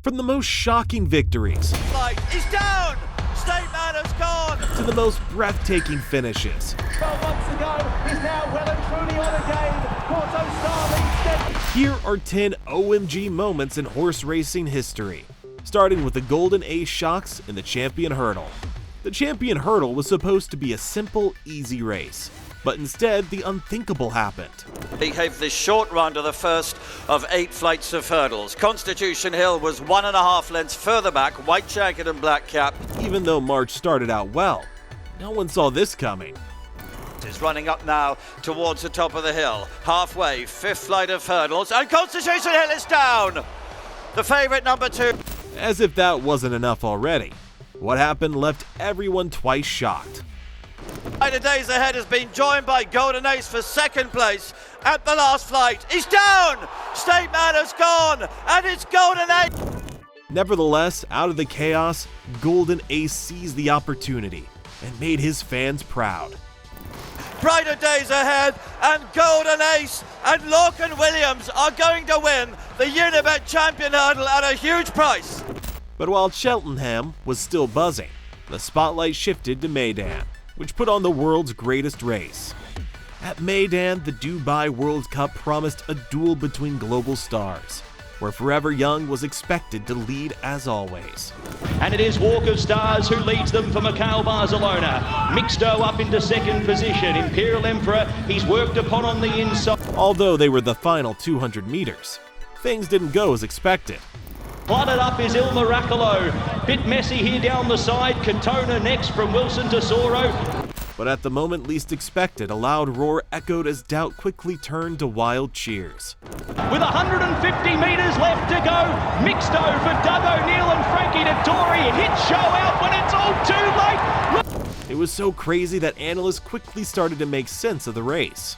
From the most shocking victories He's down! State man has gone! to the most breathtaking finishes, 12 months ago, he's now well and truly on again. Porto Star leads steady. here are 10 OMG moments in horse racing history, starting with the Golden Ace shocks in the Champion Hurdle. The Champion Hurdle was supposed to be a simple, easy race, but instead the unthinkable happened. He gave this short run to the first of 8 flights of hurdles. Constitution Hill was 1.5 lengths further back, white jacket and black cap. Even though March started out well, no one saw this coming. Is running up now towards the top of the hill. Halfway, 5th flight of hurdles, and Constitution Hill is down! The favourite number 2. As if that wasn't enough already, what happened left everyone twice shocked. The days ahead has been joined by Golden Ace for 2nd place at the last flight. He's down! State man has gone, and it's Golden Ace! Nevertheless, out of the chaos, Golden Ace seized the opportunity and made his fans proud. Brighter days ahead, and Golden Ace and Lorcan Williams are going to win the Unibet Champion Hurdle at a huge price. But while Cheltenham was still buzzing, the spotlight shifted to Meydan, which put on the world's greatest race. At Meydan, the Dubai World Cup promised a duel between global stars, where Forever Young was expected to lead as always. And it is Walk of Stars who leads them for Macau Barcelona. Mixto up into 2nd position. Imperial Emperor, he's worked upon on the inside. Although they were the final 200 meters, things didn't go as expected. Flooded up is Il Miracolo. Bit messy here down the side. Katona next from Wilson to Soro. But at the moment least expected, a loud roar echoed as doubt quickly turned to wild cheers. With 150 metres left to go, Mixto for Doug O'Neill and Frankie Dettori. Hit show out when it's all too late. It was so crazy that analysts quickly started to make sense of the race.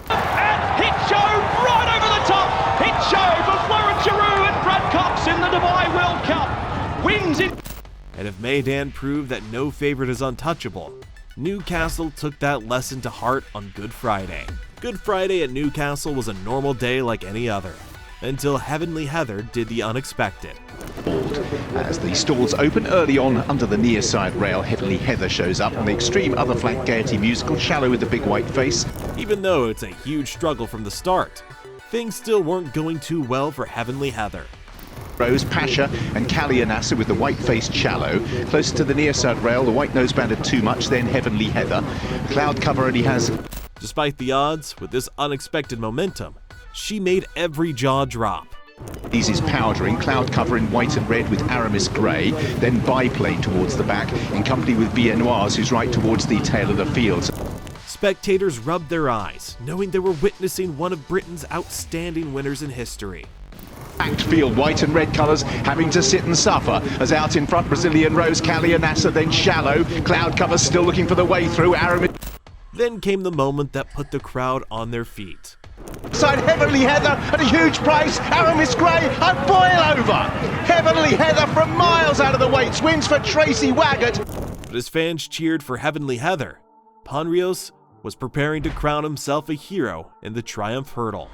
And hit show right over the top. Hit show for Florent Giroux and Brad Cox in the Dubai World Cup. Wins in. And if Meydan proved that no favorite is untouchable, Newcastle took that lesson to heart on Good Friday. Good Friday at Newcastle was a normal day like any other, until Heavenly Heather did the unexpected. As the stalls open early on under the near side rail, Heavenly Heather shows up on the extreme other flank Gaiety musical, Shallow with the big white face. Even though it's a huge struggle from the start, things still weren't going too well for Heavenly Heather. Rose, Pasha and Kalianassa with the white-faced Shallow. Close to the near side rail, the white nose banded too much, then Heavenly Heather. Cloud cover only has... Despite the odds, with this unexpected momentum, she made every jaw drop. Easy's powdering, cloud cover in white and red with Aramis grey, then biplane towards the back, in company with Bien Noirs, who's right towards the tail of the field. Spectators rubbed their eyes, knowing they were witnessing one of Britain's outstanding winners in history. Packed field, white and red colours having to sit and suffer, as out in front Brazilian Rose, Kalianassa, then Shallow, cloud cover still looking for the way through, Aramis. Then came the moment that put the crowd on their feet. Side Heavenly Heather at a huge price, Aramis Grey and boil over. Heavenly Heather from miles out of the weights, wins for Tracy Waggett. But as fans cheered for Heavenly Heather, Panrios was preparing to crown himself a hero in the Triumph Hurdle.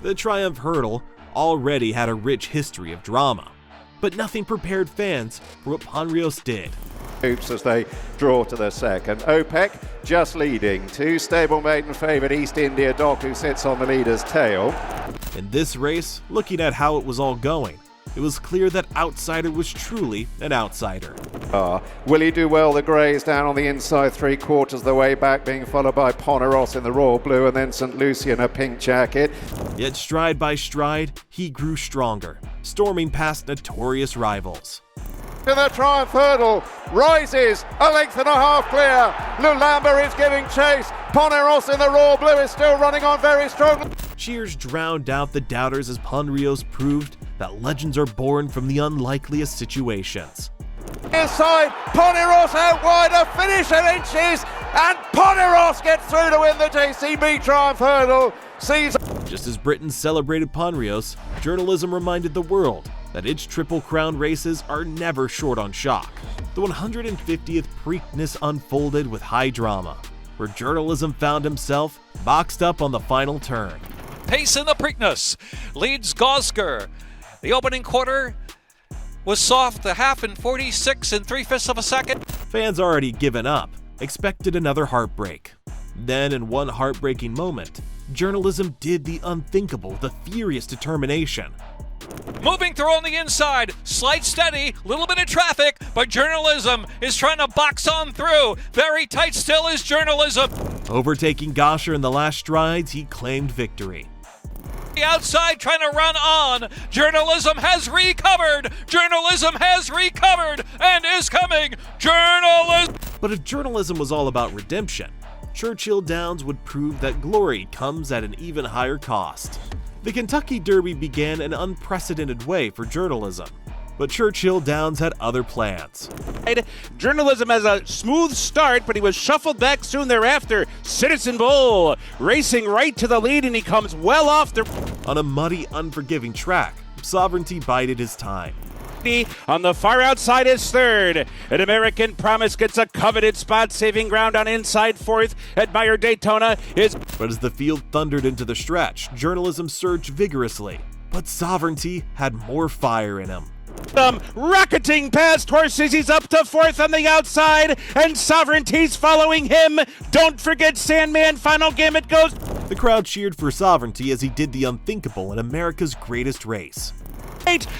The Triumph Hurdle already had a rich history of drama, but nothing prepared fans for what Panrios did. Hoops as they draw to the second. OPEC just leading. 2 stable maiden favourite East India Doc, who sits on the leader's tail. In this race, looking at how it was all going, it was clear that Outsider was truly an outsider. Will he do well? The Greys down on the inside 3/4 of the way back, being followed by Poneros in the royal blue and then St. Lucia in a pink jacket. Yet stride by stride, he grew stronger, storming past notorious rivals. To the Triumph Hurdle, rises, a length and a half clear. Lulamba is giving chase. Poneros in the royal blue is still running on very strongly. Cheers drowned out the doubters as Panrios proved that legends are born from the unlikeliest situations. Inside, Poneros out wide, a finish at inches, and Poneros gets through to win the JCB Triumph Hurdle. Sees. Just as Britain celebrated Panrios, journalism reminded the world that its Triple Crown races are never short on shock. The 150th Preakness unfolded with high drama, where journalism found himself boxed up on the final turn. Pace in the Preakness leads Gosker. The opening quarter was soft, the half in 46 3/5 of a second. Fans already given up, expected another heartbreak. Then, in one heartbreaking moment, journalism did the unthinkable with a furious determination. Moving through on the inside, slight steady, little bit of traffic, but journalism is trying to box on through. Very tight still is journalism. Overtaking Gosher in the last strides, he claimed victory. The outside trying to run on. Journalism has recovered. Journalism has recovered and is coming. Journalism. But if journalism was all about redemption, Churchill Downs would prove that glory comes at an even higher cost. The Kentucky Derby began an unprecedented way for journalism, but Churchill Downs had other plans. Journalism has a smooth start, but he was shuffled back soon thereafter. Citizen Bull racing right to the lead, and he comes well off the... On a muddy, unforgiving track, Sovereignty bided his time. On the far outside is third. An American Promise gets a coveted spot, saving ground on inside fourth. Admire Daytona is... But as the field thundered into the stretch, journalism surged vigorously. But Sovereignty had more fire in him. Rocketing past horses, he's up to fourth on the outside, and Sovereignty's following him. Don't forget Sandman, final game it goes. The crowd cheered for Sovereignty as he did the unthinkable in America's greatest race.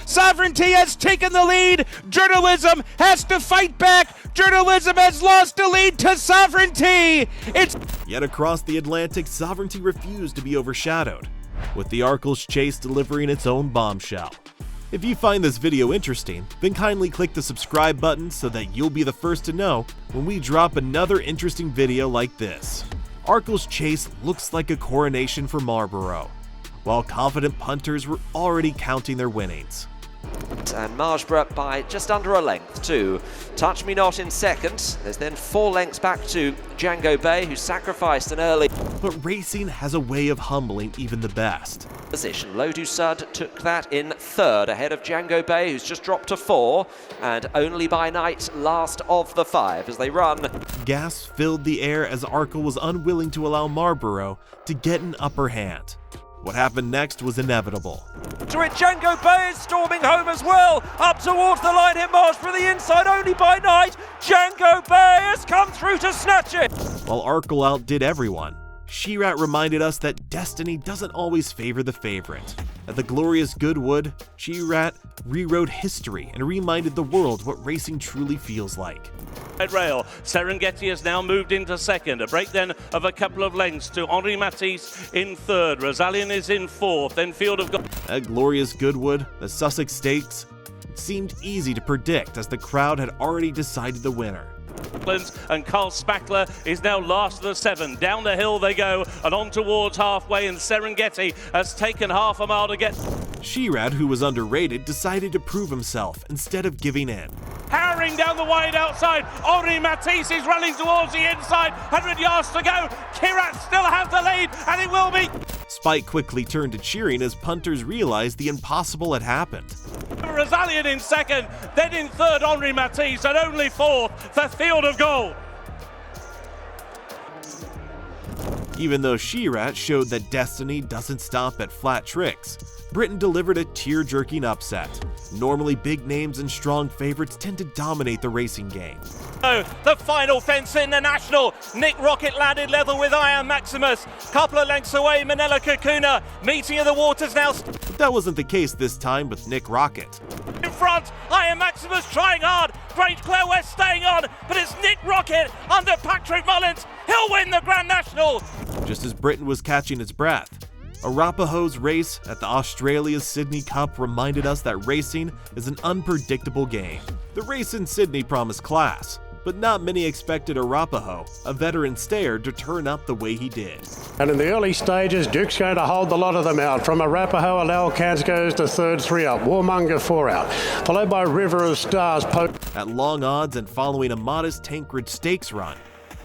Sovereignty has taken the lead. Journalism has to fight back. Journalism has lost the lead to Sovereignty. Yet across the Atlantic, Sovereignty refused to be overshadowed, with the Arkle's Chase delivering its own bombshell. If you find this video interesting, then kindly click the subscribe button so that you'll be the first to know when we drop another interesting video like this. Arkle's Chase looks like a coronation for Marlborough, while confident punters were already counting their winnings. And Marlborough by just under a length to Touch Me Not in second. There's then 4 lengths back to Django Bay, who sacrificed an early But racing has a way of humbling even the best. position. Lodu Sud took that in third, ahead of Django Bay, who's just dropped to 4, and Only by Night last of the 5 as they run. Gas filled the air as Arkle was unwilling to allow Marlborough to get an upper hand. What happened next was inevitable. To it, Django Bay is storming home as well. Up towards the line here, Marsh for the inside, Only by Night. Django Bay has come through to snatch it. While Arkle outdid everyone, She-Rat reminded us that destiny doesn't always favor the favorite. At the glorious Goodwood, She-Rat rewrote history and reminded the world what racing truly feels like. Red rail, Serengeti has now moved into second. A break then of a couple of lengths to Henri Matisse in third. Rosalian is in fourth, then Field of Gold. At glorious Goodwood, the Sussex Stakes seemed easy to predict as the crowd had already decided the winner. And Carl Spackler is now last of the 7. Down the hill they go and on towards halfway, and Serengeti has taken half a mile to get. She-Rat, who was underrated, decided to prove himself instead of giving in. Powering down the wide outside, Henri Matisse is running towards the inside, 100 yards to go. Kirat still has the lead, and it will be. Spike quickly turned to cheering as punters realized the impossible had happened. Rosalian in second, then in third Henri Matisse, and only fourth for Field of Gold. Even though She-Rat showed that destiny doesn't stop at flat tricks, Britain delivered a tear-jerking upset. Normally big names and strong favorites tend to dominate the racing game. Oh, the final fence in the National. Nick Rocket landed level with Iron Maximus. Couple of lengths away, Manila Kakuna. Meeting of the waters now. But that wasn't the case this time with Nick Rocket. In front, Iron Maximus trying hard. Great Claire West staying on, but it's Nick Rocket under Patrick Mullins. He'll win the Grand National. Just as Britain was catching its breath, Arapahoe's race at the Australia's Sydney Cup reminded us that racing is an unpredictable game. The race in Sydney promised class, but not many expected Arapahoe, a veteran stayer, to turn up the way he did. And in the early stages, Duke's going to hold the lot of them out. From Arapahoe, Alcance goes to third, 3 out. Warmonger 4 out. Followed by River of Stars. At long odds and following a modest Tancred Stakes run,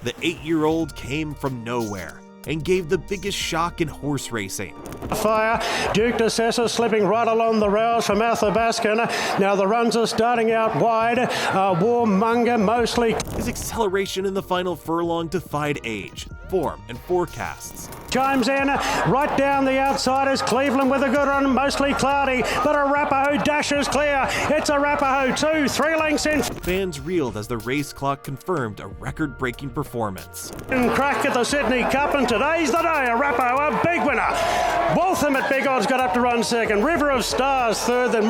the 8-year-old came from nowhere and gave the biggest shock in horse racing. Fire, Duke de Sessa slipping right along the rails from Athabaskan. Now the runs are starting out wide. Warmonger mostly. His acceleration in the final furlong defied age, form and forecasts. Chimes in right down the outsiders. Cleveland with a good run, mostly cloudy, but Arapaho dashes clear. It's Arapaho 2, 3 lengths in. Fans reeled as the race clock confirmed a record-breaking performance. Crack at the Sydney Cup, and today's the day. Arapaho, a big winner. Waltham at big odds got up to run second. River of Stars third, then